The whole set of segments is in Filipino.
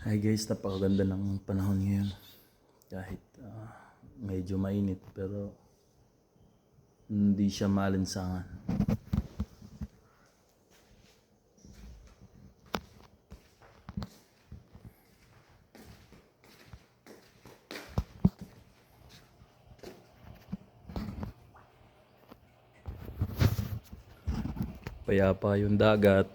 Hi guys, napakaganda ng panahon ngayon. Kahit medyo mainit pero hindi siya maalinsangan. Payapa yung dagat.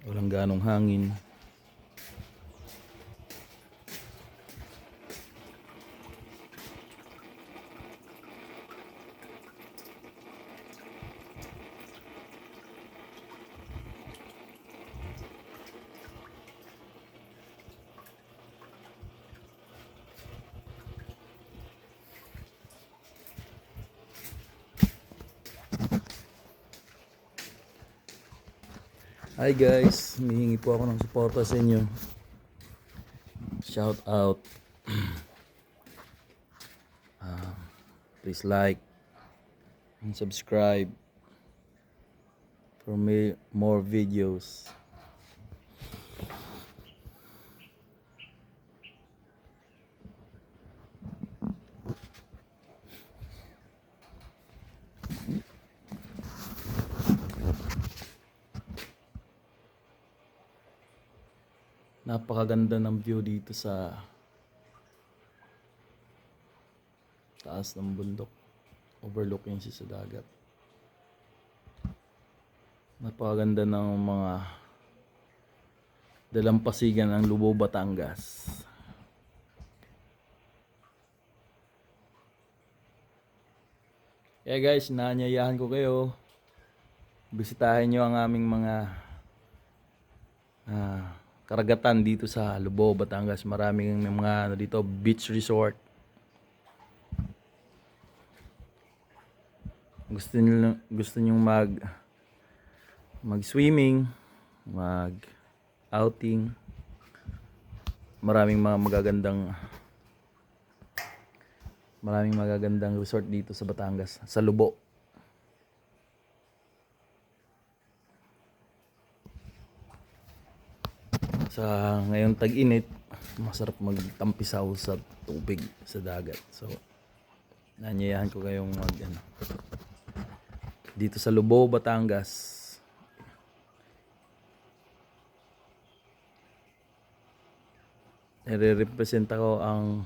Walang ganong hangin. Hi guys, humihingi po ako ng suporta sa inyo. Shout out. Please like and subscribe for more videos. Napakaganda ng view dito sa taas ng bundok, overlooking siya sa dagat. Napakaganda ng mga dalampasigan ng Lubao, Batangas. Kaya guys, inaanyayahan ko kayo, bisitahin nyo ang aming mga karagatan dito sa Lubao, Batangas. Maraming mga dito beach resort. Gusto niyo mag-swimming, mag-outing. Maraming magagandang resort dito sa Batangas, sa Lubao. Sa ngayong tag-init, masarap magtampisaw sa tubig sa dagat. So, nanyayahan ko kayong dito sa Lubao, Batangas. Nire-represent ko ang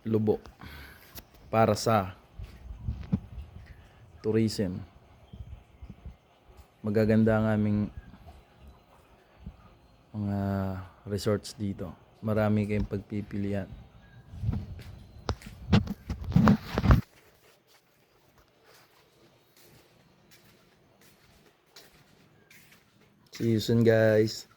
Lubao para sa tourism. Magaganda ang aming mga resorts dito. Marami kayong pagpipilian. See you soon guys.